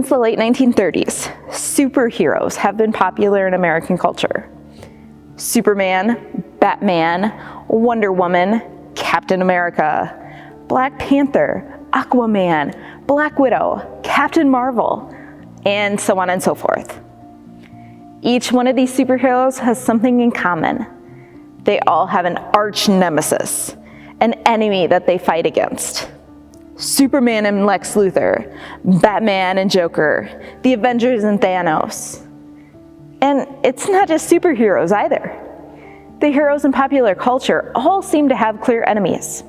Since the late 1930s, superheroes have been popular in American culture. Superman, Batman, Wonder Woman, Captain America, Black Panther, Aquaman, Black Widow, Captain Marvel, and so on and so forth. Each one of these superheroes has something in common. They all have an arch nemesis, an enemy that they fight against. Superman and Lex Luthor, Batman and Joker, the Avengers and Thanos. And it's not just superheroes either. The heroes in popular culture all seem to have clear enemies.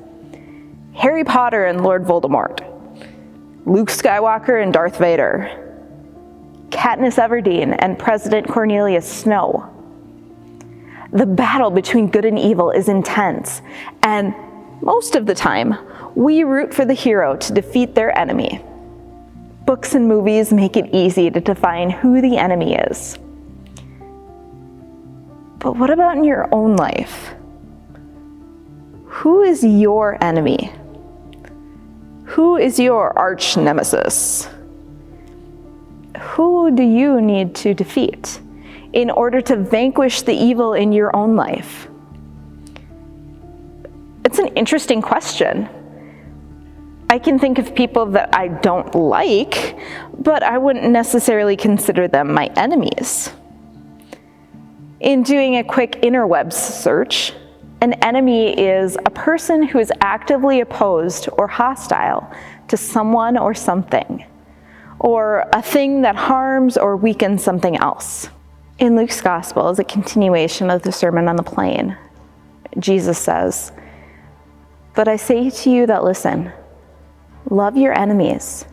Harry Potter and Lord Voldemort, Luke Skywalker and Darth Vader, Katniss Everdeen and President Cornelius Snow. The battle between good and evil is intense, and most of the time, we root for the hero to defeat their enemy. Books and movies make it easy to define who the enemy is. But what about in your own life? Who is your enemy? Who is your arch nemesis? Who do you need to defeat in order to vanquish the evil in your own life? It's an interesting question. I can think of people that I don't like, but I wouldn't necessarily consider them my enemies. In doing a quick interwebs search, an enemy is a person who is actively opposed or hostile to someone or something, or a thing that harms or weakens something else. In Luke's Gospel, as a continuation of the Sermon on the Plain, Jesus says, "But I say to you that listen, love your enemies,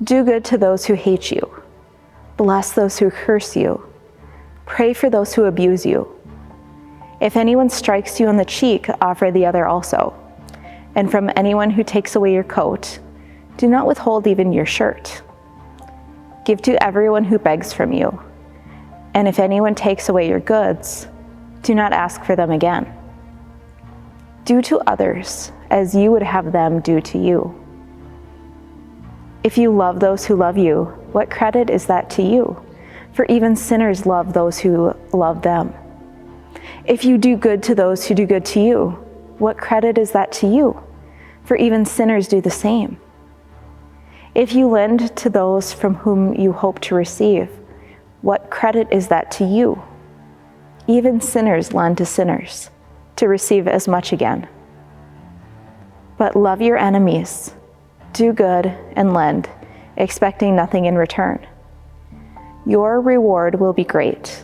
do good to those who hate you, bless those who curse you, pray for those who abuse you. If anyone strikes you on the cheek, offer the other also. And from anyone who takes away your coat, do not withhold even your shirt. Give to everyone who begs from you. And if anyone takes away your goods, do not ask for them again. Do to others as you would have them do to you. If you love those who love you, what credit is that to you? For even sinners love those who love them. If you do good to those who do good to you, what credit is that to you? For even sinners do the same. If you lend to those from whom you hope to receive, what credit is that to you? Even sinners lend to sinners to receive as much again. But love your enemies, do good and lend, expecting nothing in return. Your reward will be great,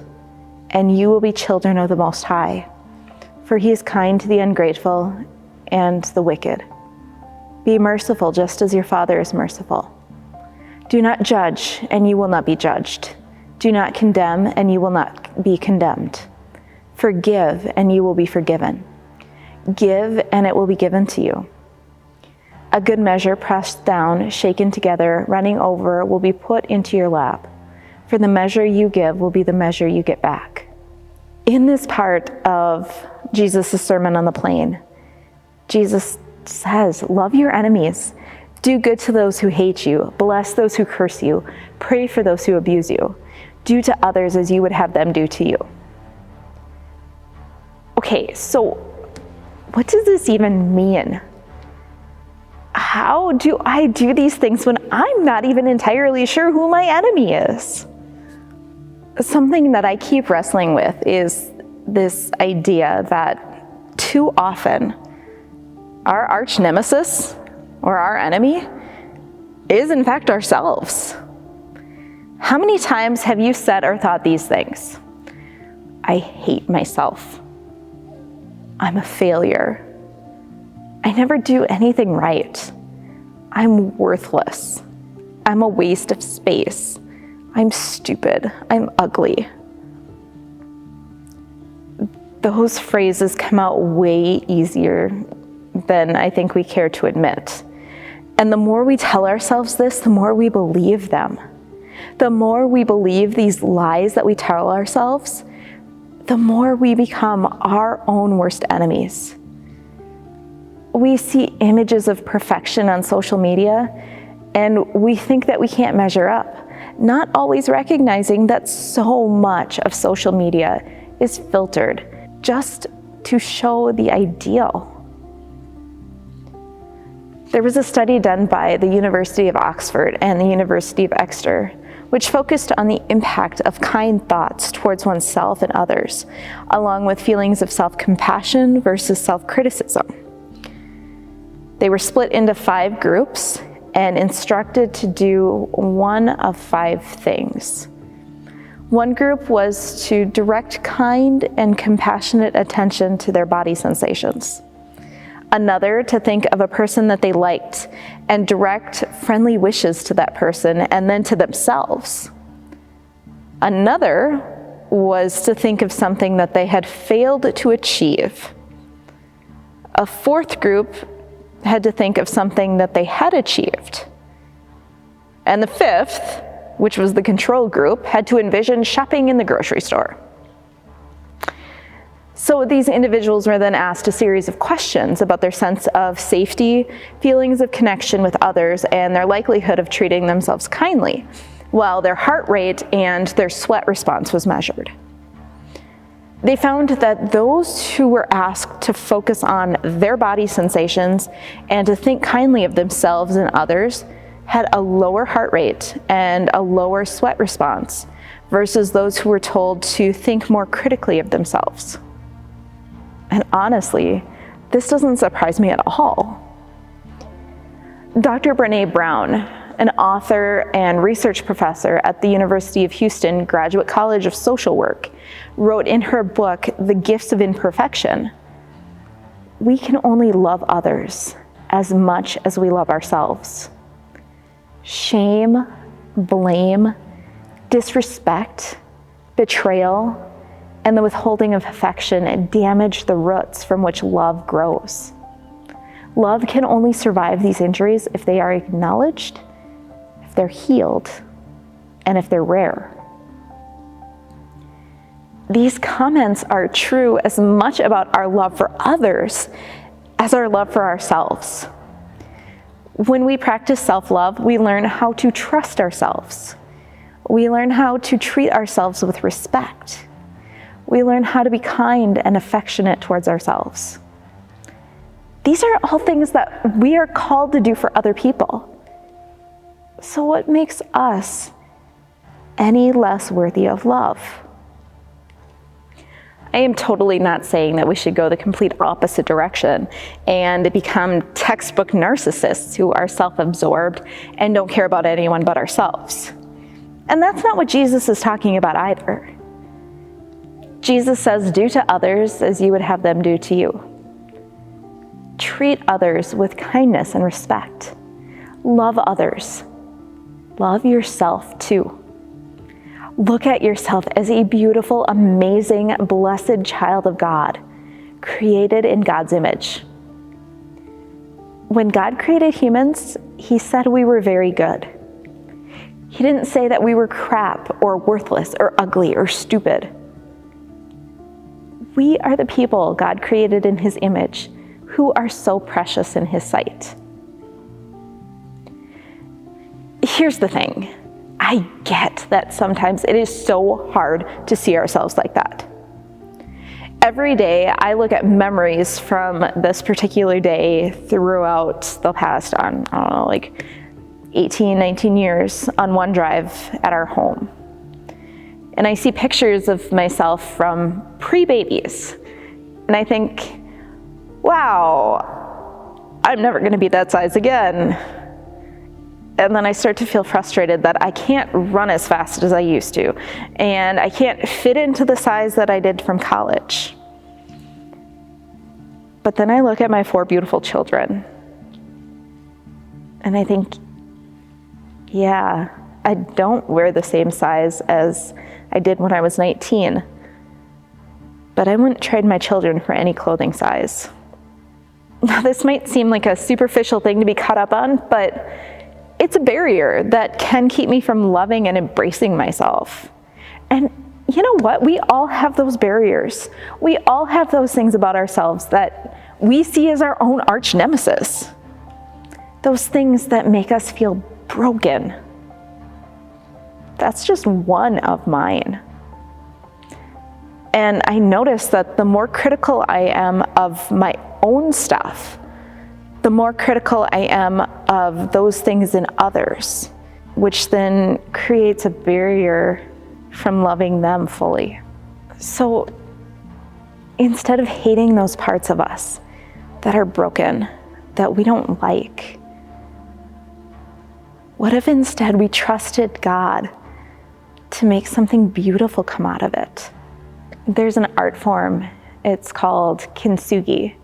and you will be children of the Most High, for He is kind to the ungrateful and the wicked. Be merciful just as your Father is merciful. Do not judge, and you will not be judged. Do not condemn, and you will not be condemned. Forgive, and you will be forgiven. Give, and it will be given to you. A good measure, pressed down, shaken together, running over, will be put into your lap. For the measure you give will be the measure you get back." In this part of Jesus' Sermon on the Plain, Jesus says, love your enemies, do good to those who hate you, bless those who curse you, pray for those who abuse you, do to others as you would have them do to you. Okay, so what does this even mean? How do I do these things when I'm not even entirely sure who my enemy is? Something that I keep wrestling with is this idea that too often our arch nemesis or our enemy is in fact ourselves. How many times have you said or thought these things? I hate myself. I'm a failure. I never do anything right. I'm worthless. I'm a waste of space. I'm stupid. I'm ugly. Those phrases come out way easier than I think we care to admit. And the more we tell ourselves this, the more we believe them. The more we believe these lies that we tell ourselves, the more we become our own worst enemies. We see images of perfection on social media, and we think that we can't measure up. not always recognizing that so much of social media is filtered just to show the ideal. There was a study done by the University of Oxford and the University of Exeter, which focused on the impact of kind thoughts towards oneself and others, along with feelings of self-compassion versus self-criticism. They were split into 5 groups and instructed to do one of 5 things. One group was to direct kind and compassionate attention to their body sensations. Another to think of a person that they liked and direct friendly wishes to that person and then to themselves. Another was to think of something that they had failed to achieve. A 4th group had to think of something that they had achieved. And the 5th, which was the control group, had to envision shopping in the grocery store. So these individuals were then asked a series of questions about their sense of safety, feelings of connection with others, and their likelihood of treating themselves kindly, while their heart rate and their sweat response was measured. They found that those who were asked to focus on their body sensations and to think kindly of themselves and others had a lower heart rate and a lower sweat response versus those who were told to think more critically of themselves. And honestly, this doesn't surprise me at all. Dr. Brené Brown, an author and research professor at the University of Houston Graduate College of Social Work, wrote in her book, The Gifts of Imperfection, "We can only love others as much as we love ourselves. Shame, blame, disrespect, betrayal, and the withholding of affection damage the roots from which love grows. Love can only survive these injuries if they are acknowledged, if they're healed, and if they're rare." These comments are true as much about our love for others as our love for ourselves. When we practice self-love, we learn how to trust ourselves. We learn how to treat ourselves with respect. We learn how to be kind and affectionate towards ourselves. These are all things that we are called to do for other people. So what makes us any less worthy of love? I am totally not saying that we should go the complete opposite direction and become textbook narcissists who are self-absorbed and don't care about anyone but ourselves. And that's not what Jesus is talking about either. Jesus says, "Do to others as you would have them do to you." Treat others with kindness and respect. Love others. Love yourself too. Look at yourself as a beautiful, amazing, blessed child of God, created in God's image. When God created humans, He said we were very good. He didn't say that we were crap or worthless or ugly or stupid. We are the people God created in His image, who are so precious in His sight. Here's the thing. I get that sometimes it is so hard to see ourselves like that. Every day I look at memories from this particular day throughout the past, 18, 19 years on OneDrive at our home. And I see pictures of myself from pre-babies. And I think, wow, I'm never going to be that size again. And then I start to feel frustrated that I can't run as fast as I used to, and I can't fit into the size that I did from college. But then I look at my 4 beautiful children, and I think, yeah, I don't wear the same size as I did when I was 19, but I wouldn't trade my children for any clothing size. Now, this might seem like a superficial thing to be caught up on, but it's a barrier that can keep me from loving and embracing myself. And you know what? We all have those barriers. We all have those things about ourselves that we see as our own arch nemesis. Those things that make us feel broken. That's just one of mine. And I notice that the more critical I am of my own stuff, the more critical I am of those things in others, which then creates a barrier from loving them fully. So instead of hating those parts of us that are broken, that we don't like, what if instead we trusted God to make something beautiful come out of it? There's an art form, it's called kintsugi.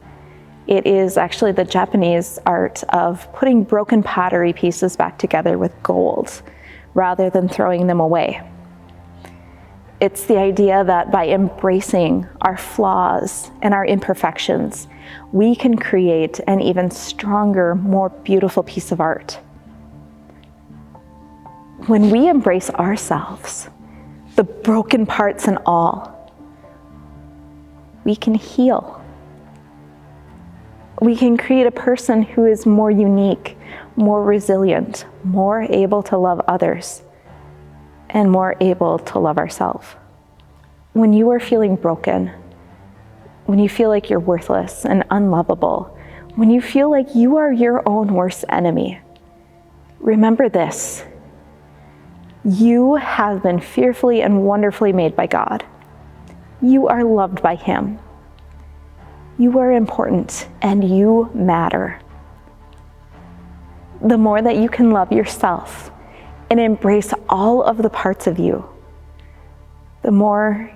It is actually the Japanese art of putting broken pottery pieces back together with gold rather than throwing them away. It's the idea that by embracing our flaws and our imperfections, we can create an even stronger, more beautiful piece of art. When we embrace ourselves, the broken parts and all, we can heal. We can create a person who is more unique, more resilient, more able to love others, and more able to love ourselves. When you are feeling broken, when you feel like you're worthless and unlovable, when you feel like you are your own worst enemy, remember this: you have been fearfully and wonderfully made by God. You are loved by Him. You are important and you matter. The more that you can love yourself and embrace all of the parts of you, the more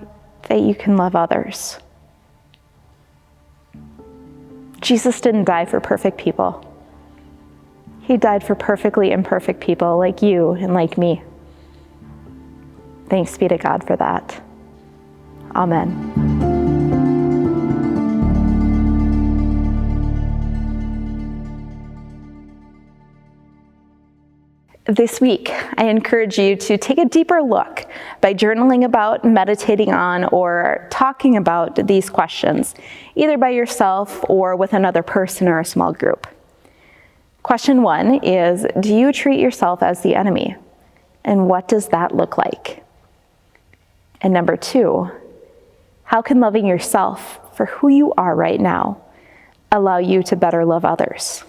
that you can love others. Jesus didn't die for perfect people. He died for perfectly imperfect people like you and like me. Thanks be to God for that. Amen. This week, I encourage you to take a deeper look by journaling about, meditating on, or talking about these questions, either by yourself or with another person or a small group. Question 1 is, do you treat yourself as the enemy? And what does that look like? And number 2, how can loving yourself for who you are right now allow you to better love others?